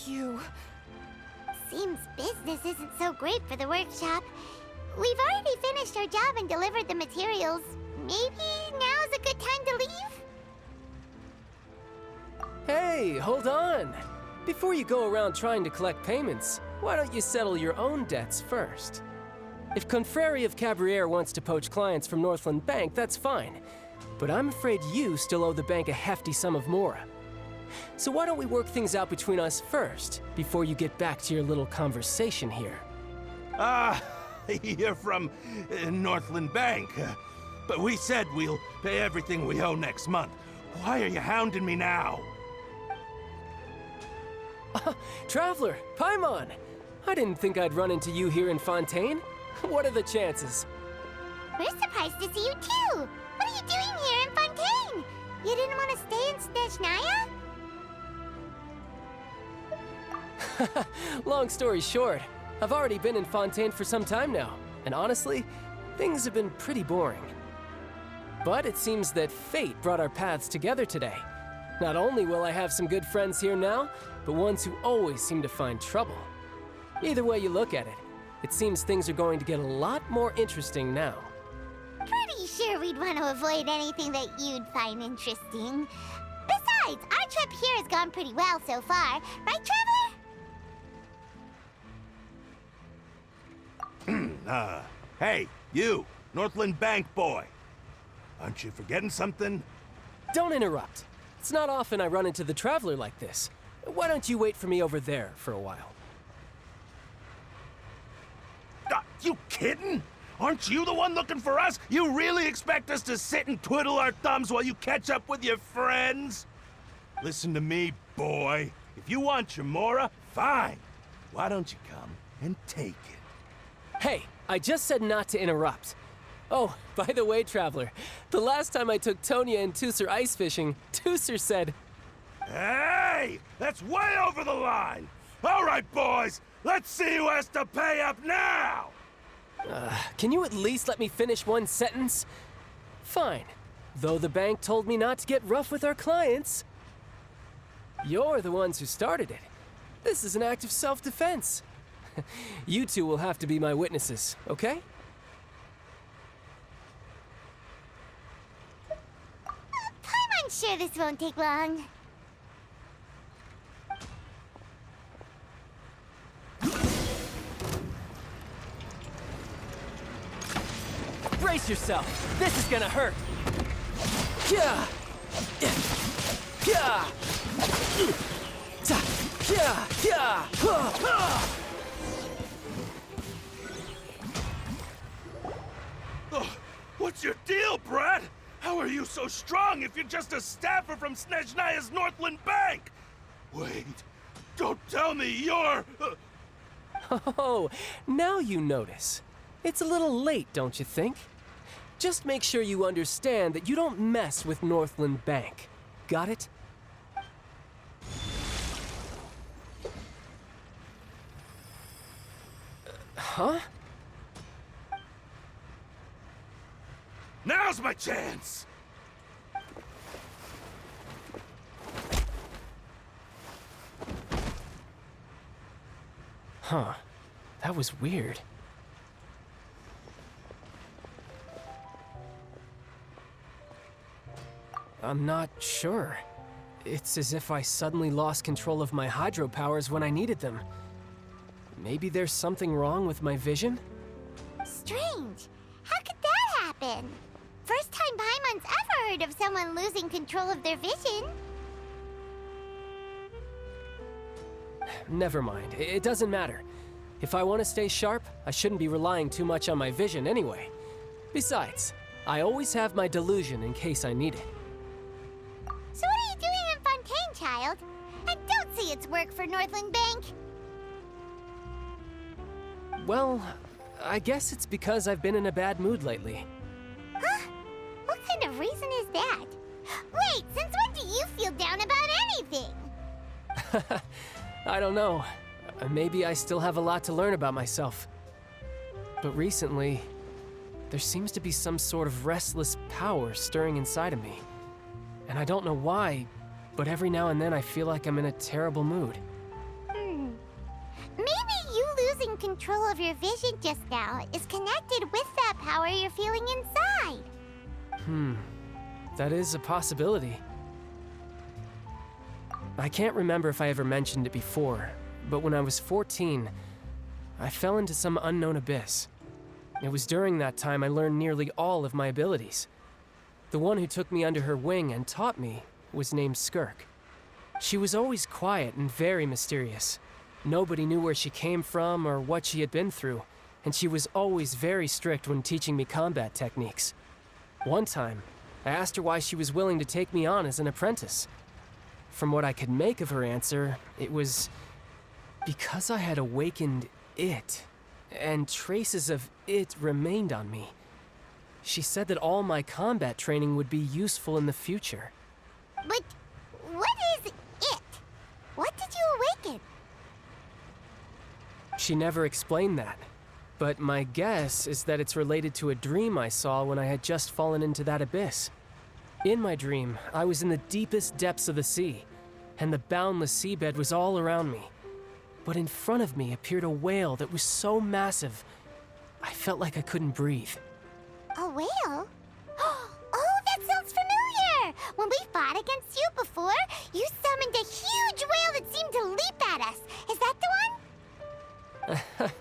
you. Seems business isn't so great for the workshop. We've already finished our job and delivered the materials. Maybe now's a good time to leave? Hey, hold on! Before you go around trying to collect payments, why don't you settle your own debts first? If Confrérie of Cabriere wants to poach clients from Northland Bank, that's fine. But I'm afraid you still owe the bank a hefty sum of mora. So why don't we work things out between us first, before you get back to your little conversation here? You're from Northland Bank. But we said we'll pay everything we owe next month. Why are you hounding me now? Traveler, Paimon! I didn't think I'd run into you here in Fontaine. What are the chances? We're surprised to see you too! What are you doing here in Fontaine? You didn't want to stay in Snezhnaya? Long story short, I've already been in Fontaine for some time now, and honestly, things have been pretty boring. But it seems that fate brought our paths together today. Not only will I have some good friends here now, but ones who always seem to find trouble. Either way you look at it, it seems things are going to get a lot more interesting now. Pretty sure we'd want to avoid anything that you'd find interesting. Besides, our trip here has gone pretty well so far, right, Traveler? Hey, you, Northland Bank boy. Aren't you forgetting something? Don't interrupt. It's not often I run into the Traveler like this. Why don't you wait for me over there for a while? You kidding? Aren't you the one looking for us? You really expect us to sit and twiddle our thumbs while you catch up with your friends? Listen to me, boy. If you want your mora, fine. Why don't you come and take it? Hey, I just said not to interrupt. Oh, by the way, Traveler, the last time I took Tonya and Tusser ice fishing, Tusser said, "Hey! That's way over the line! All right, boys, let's see who has to pay up now!" Can you at least let me finish one sentence? Fine. Though the bank told me not to get rough with our clients. You're the ones who started it. This is an act of self-defense. You two will have to be my witnesses, okay? I'm sure this won't take long. Brace yourself! This is gonna hurt! Yeah! Yeah! Yeah! Yeah! What's your deal, Brad? How are you so strong if you're just a staffer from Snezhnaya's Northland Bank? Wait, don't tell me you're... Oh, now you notice. It's a little late, don't you think? Just make sure you understand that you don't mess with Northland Bank. Got it? Huh? Now's my chance! Huh. That was weird. I'm not sure. It's as if I suddenly lost control of my hydro powers when I needed them. Maybe there's something wrong with my vision? Strange. How could that happen? First time Paimon's ever heard of someone losing control of their vision. Never mind. It doesn't matter. If I want to stay sharp, I shouldn't be relying too much on my vision anyway. Besides, I always have my delusion in case I need it. So what are you doing in Fontaine, child? I don't see its work for Northland Bank. Well, I guess it's because I've been in a bad mood lately. Huh? What kind of reason is that? Wait, since when do you feel down about anything? I don't know. Maybe I still have a lot to learn about myself. But recently, there seems to be some sort of restless power stirring inside of me. And I don't know why, but every now and then I feel like I'm in a terrible mood. control of your vision just now is connected with that power you're feeling inside. That is a possibility. I can't remember if I ever mentioned it before, but when I was 14, I fell into some unknown abyss. It was during that time I learned nearly all of my abilities. The one who took me under her wing and taught me was named Skirk. She was always quiet and very mysterious. Nobody knew where she came from or what she had been through, and she was always very strict when teaching me combat techniques. One time, I asked her why she was willing to take me on as an apprentice. From what I could make of her answer, it was because I had awakened it, and traces of it remained on me. She said that all my combat training would be useful in the future. But what is it? What did you awaken? She never explained that, but my guess is that it's related to a dream I saw when I had just fallen into that abyss. In my dream, I was in the deepest depths of the sea, and the boundless seabed was all around me. But in front of me appeared a whale that was so massive, I felt like I couldn't breathe. A whale? Oh, that sounds familiar! When we fought against you before, you summoned a huge whale that seemed to leap at us. Is that the one?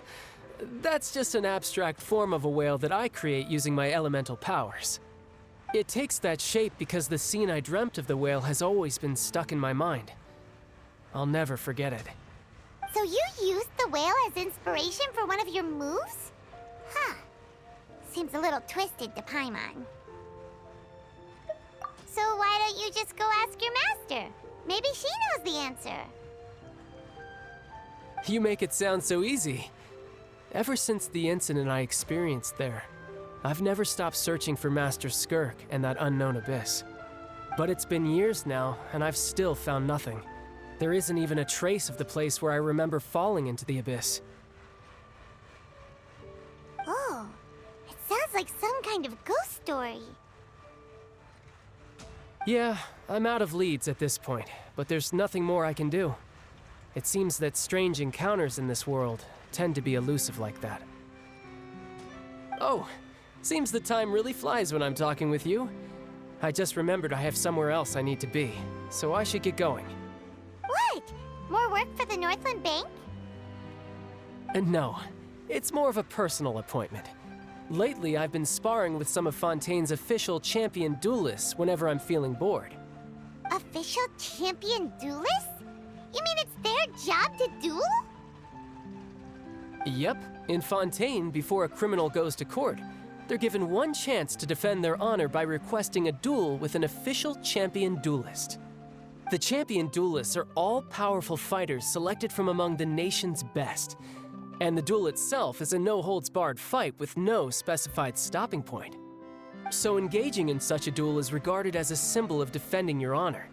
That's just an abstract form of a whale that I create using my elemental powers. It takes that shape because the scene I dreamt of the whale has always been stuck in my mind. I'll never forget it. So you used the whale as inspiration for one of your moves? Huh. Seems a little twisted to Paimon. So why don't you just go ask your master? Maybe she knows the answer. You make it sound so easy. Ever since the incident I experienced there, I've never stopped searching for Master Skirk and that unknown abyss. But it's been years now, and I've still found nothing. There isn't even a trace of the place where I remember falling into the abyss. Oh, it sounds like some kind of ghost story. Yeah, I'm out of leads at this point, but there's nothing more I can do. It seems that strange encounters in this world tend to be elusive like that. Oh, seems the time really flies when I'm talking with you. I just remembered I have somewhere else I need to be, so I should get going. What? More work for the Northland Bank? And no, it's more of a personal appointment. Lately, I've been sparring with some of Fontaine's official champion duelists whenever I'm feeling bored. Official champion duelists? You mean it's their job to duel? Yep, in Fontaine, before a criminal goes to court, they're given one chance to defend their honor by requesting a duel with an official champion duelist. The champion duelists are all-powerful fighters selected from among the nation's best, and the duel itself is a no-holds-barred fight with no specified stopping point. So engaging in such a duel is regarded as a symbol of defending your honor.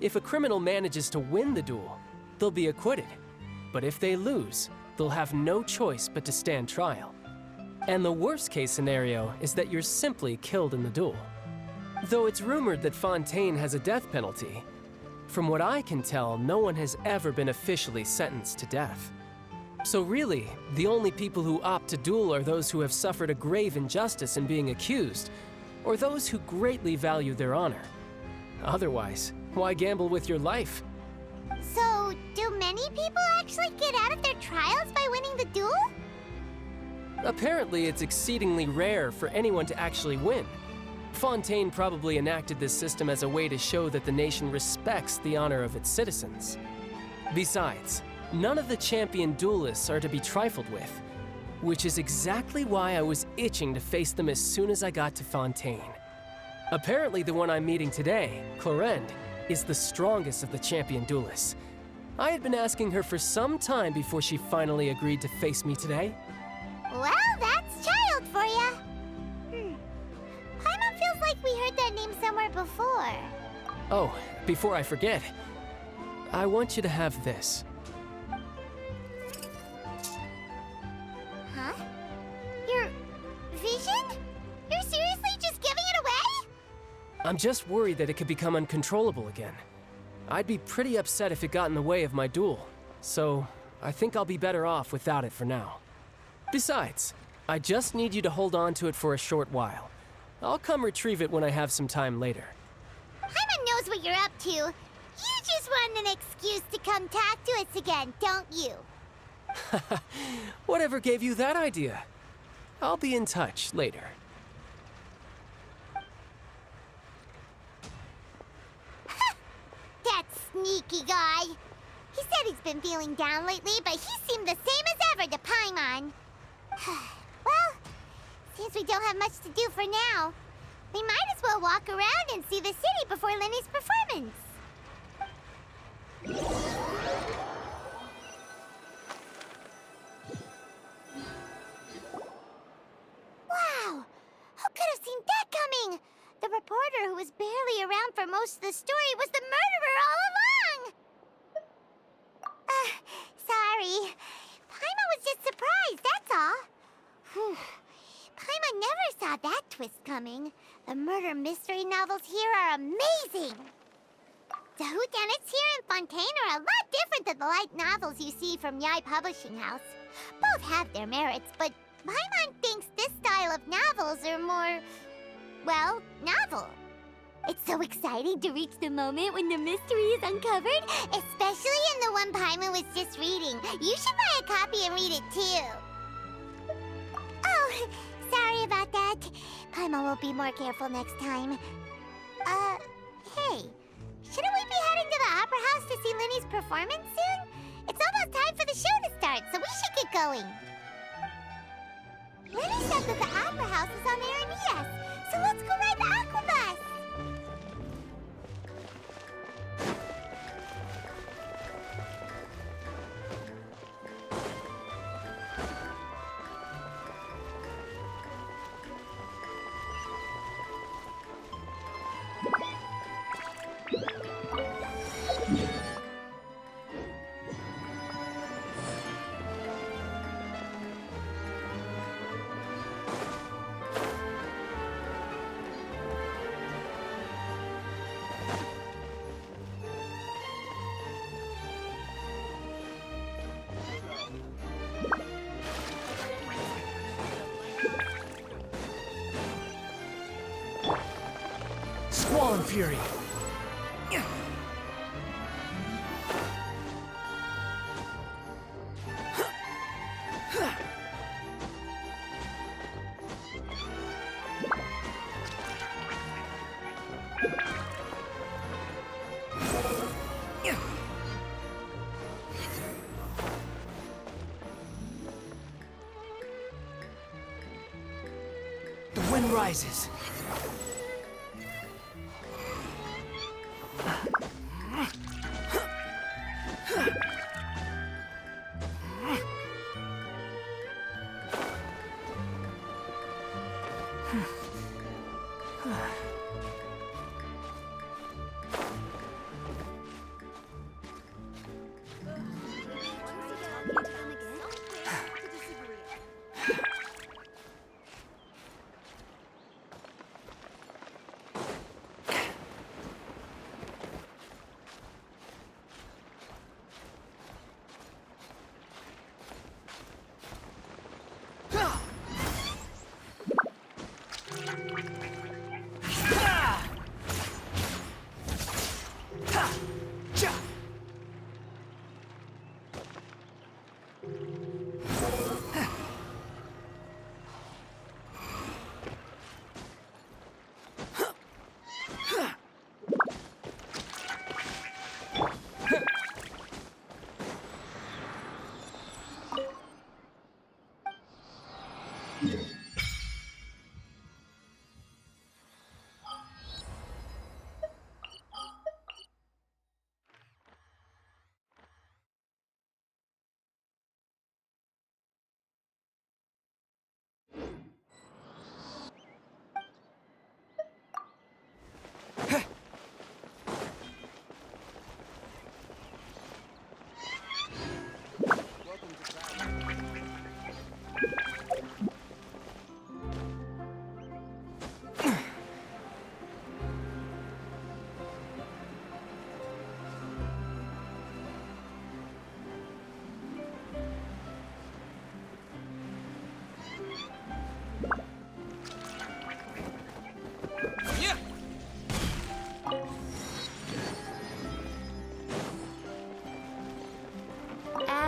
If a criminal manages to win the duel, they'll be acquitted. But if they lose, they'll have no choice but to stand trial. And the worst-case scenario is that you're simply killed in the duel. Though it's rumored that Fontaine has a death penalty, from what I can tell, no one has ever been officially sentenced to death. So really, the only people who opt to duel are those who have suffered a grave injustice in being accused, or those who greatly value their honor. Otherwise, why gamble with your life? So, do many people actually get out of their trials by winning the duel? Apparently, it's exceedingly rare for anyone to actually win. Fontaine probably enacted this system as a way to show that the nation respects the honor of its citizens. Besides, none of the champion duelists are to be trifled with, which is exactly why I was itching to face them as soon as I got to Fontaine. Apparently, the one I'm meeting today, Clorinde, is the strongest of the champion duelists. I had been asking her for some time before she finally agreed to face me today. Well, that's child for ya. Paimon feels like we heard that name somewhere before. Oh, before I forget, I want you to have this. Huh? Your vision? You're seriously just giving it away? I'm just worried that it could become uncontrollable again. I'd be pretty upset if it got in the way of my duel, so I think I'll be better off without it for now. Besides, I just need you to hold on to it for a short while. I'll come retrieve it when I have some time later. Paimon knows what you're up to. You just want an excuse to come talk to us again, don't you? Whatever gave you that idea? I'll be in touch later. That sneaky guy. He said he's been feeling down lately, but he seemed the same as ever to Paimon. Well, since we don't have much to do for now, we might as well walk around and see the city before Lenny's performance. Wow! Who could have seen that coming? The reporter who was barely around for most of the story was the murderer all along! Sorry. Paimon was just surprised, that's all. Whew. Paimon never saw that twist coming. The murder mystery novels here are amazing. The whodunits here in Fontaine are a lot different than the light novels you see from Yai Publishing House. Both have their merits, but Paimon thinks this style of novels are more, well, novel. It's so exciting to reach the moment when the mystery is uncovered, especially in the one Paimon was just reading. You should buy a copy and read it too. Oh, sorry about that. Paimon will be more careful next time. Hey, shouldn't we be heading to the Opera House to see Lenny's performance soon? It's almost time for the show to start, so we should get going. Lenny said that the Opera House is on Aranillas, so let's go ride the Aquabus! Squall and Fury! The wind rises.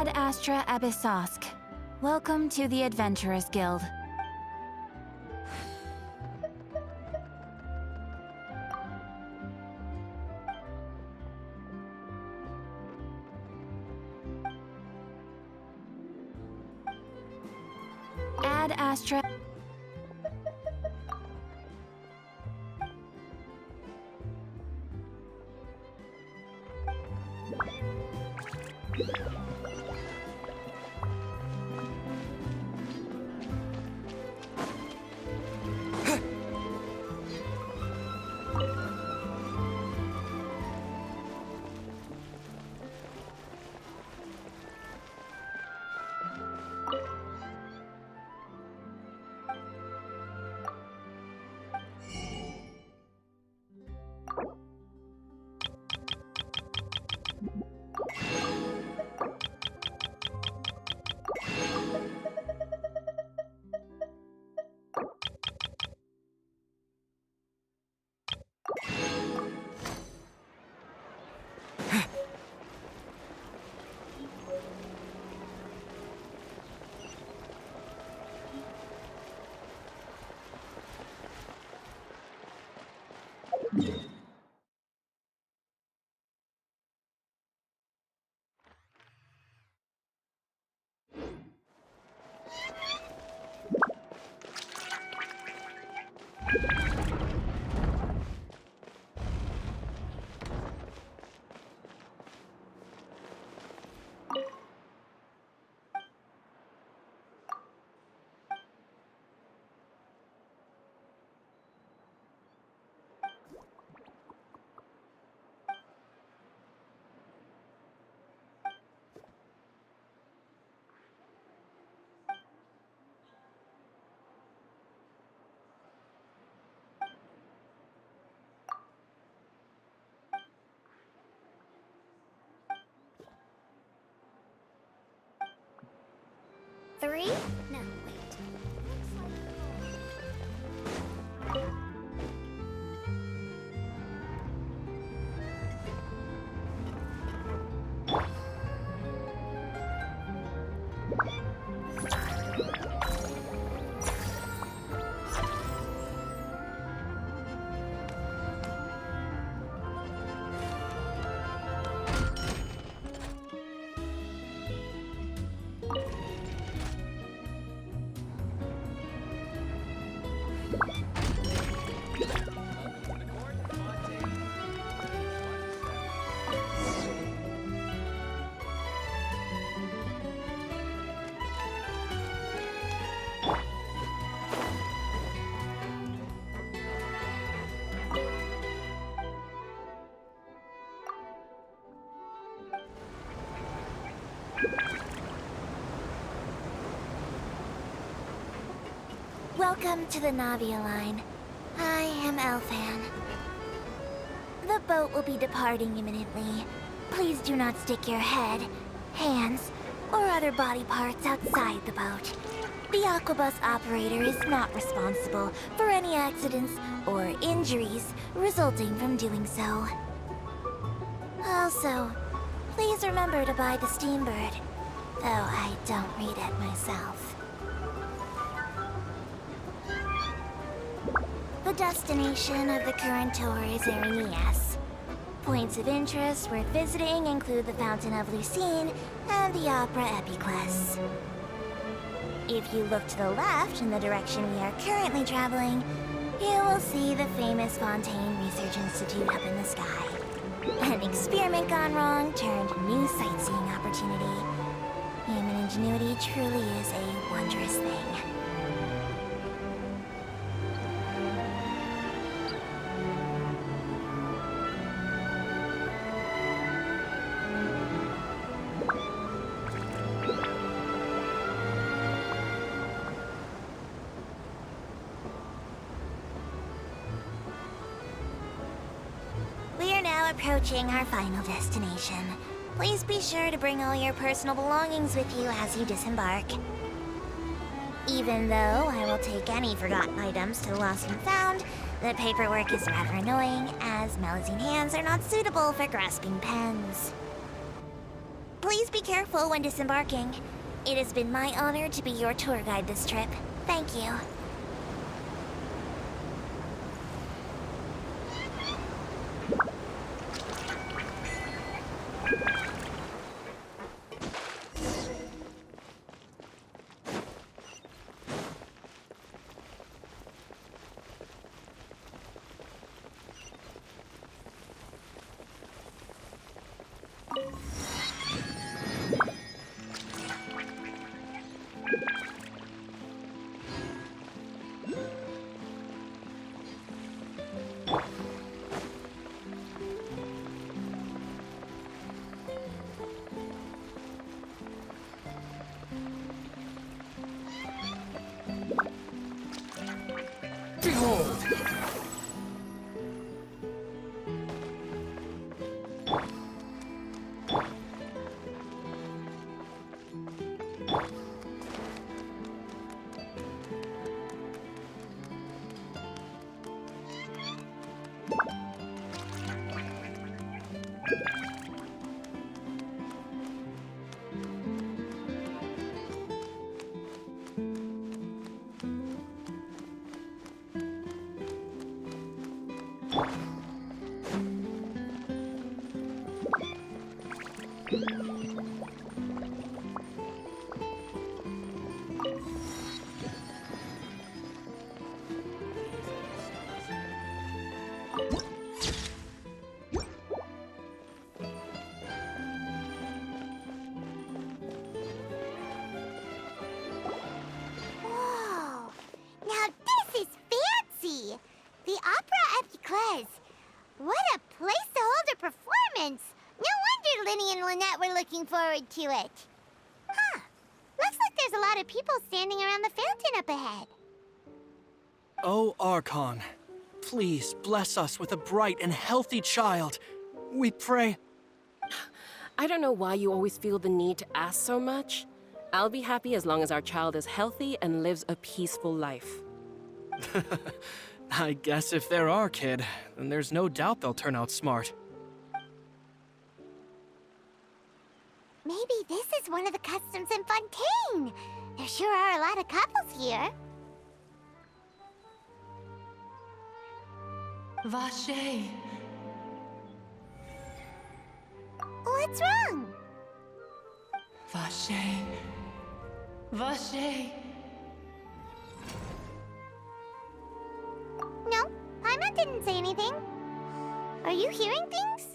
Ad Astra Abyssosk. Welcome to the Adventurers Guild. Ad Astra... Three? No, wait. Welcome to the Navia line. I am Elfan. The boat will be departing imminently. Please do not stick your head, hands, or other body parts outside the boat. The Aquabus operator is not responsible for any accidents or injuries resulting from doing so. Also, please remember to buy the Steambird, though I don't read it myself. The destination of the current tour is Erinias. Points of interest worth visiting include the Fountain of Lucine and the Opera Epiclese. If you look to the left in the direction we are currently traveling, you will see the famous Fontaine Research Institute up in the sky. An experiment gone wrong turned new sightseeing opportunity. Human ingenuity truly is a wondrous thing. Approaching our final destination. Please be sure to bring all your personal belongings with you as you disembark. Even though I will take any forgotten items to the Lost and Found, the paperwork is rather annoying, as Melusine hands are not suitable for grasping pens. Please be careful when disembarking. It has been my honor to be your tour guide this trip. Thank you. Behold! Whoa! Now this is fancy! The Opera at Eclairs. What a place to hold a performance! No wonder Linny and Lynette were looking forward to it. Huh. Looks like there's a lot of people standing around the fountain up ahead. O Archon, please bless us with a bright and healthy child. We pray. I don't know why you always feel the need to ask so much. I'll be happy as long as our child is healthy and lives a peaceful life. I guess if they're our kid, then there's no doubt they'll turn out smart. Maybe this is one of the customs in Fontaine. There sure are a lot of couples here. Vache. What's wrong? Vache. Vache. No, Paimon didn't say anything. Are you hearing things?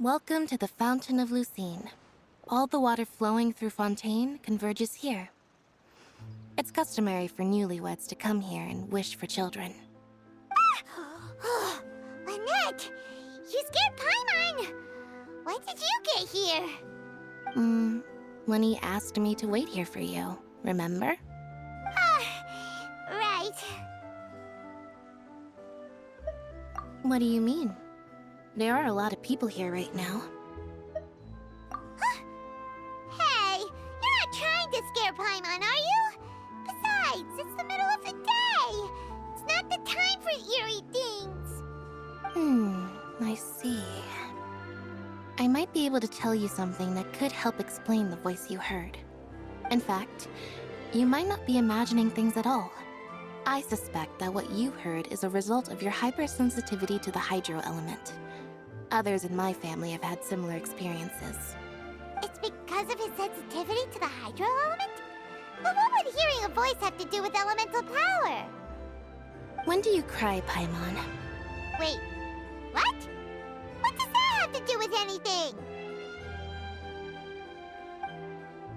Welcome to the Fountain of Lucine. All the water flowing through Fontaine converges here. It's customary for newlyweds to come here and wish for children. Lynette! You scared Paimon! When did you get here? When he asked me to wait here for you, remember? Right. What do you mean? There are a lot of people here right now. Hey, you're not trying to scare Paimon, are you? Besides, it's the middle of the day. It's not the time for eerie things. I see. I might be able to tell you something that could help explain the voice you heard. In fact, you might not be imagining things at all. I suspect that what you heard is a result of your hypersensitivity to the hydro element. Others in my family have had similar experiences. It's because of his sensitivity to the hydro element? But what would hearing a voice have to do with elemental power? When do you cry, Paimon? Wait, what? What does that have to do with anything?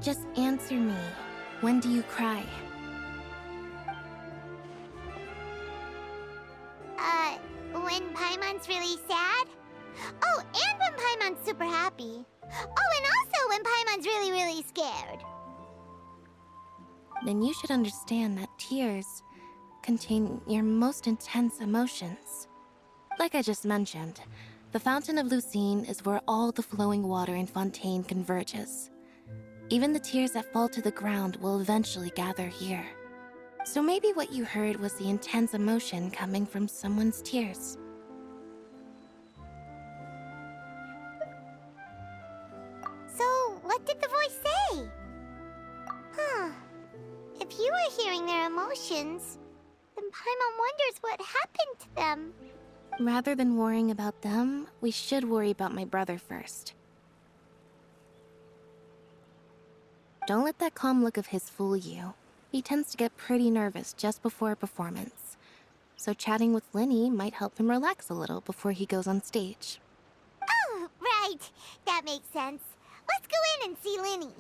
Just answer me. When do you cry? When Paimon's really sad? Oh, and when Paimon's super happy. Oh, and also when Paimon's really, really scared. Then you should understand that tears contain your most intense emotions. Like I just mentioned, the Fountain of Lucine is where all the flowing water in Fontaine converges. Even the tears that fall to the ground will eventually gather here. So maybe what you heard was the intense emotion coming from someone's tears. So, what did the voice say? If you were hearing their emotions, then Paimon wonders what happened to them. Rather than worrying about them, we should worry about my brother first. Don't let that calm look of his fool you. He tends to get pretty nervous just before a performance. So chatting with Linny might help him relax a little before he goes on stage. Oh, right. That makes sense. Let's go in and see Linny.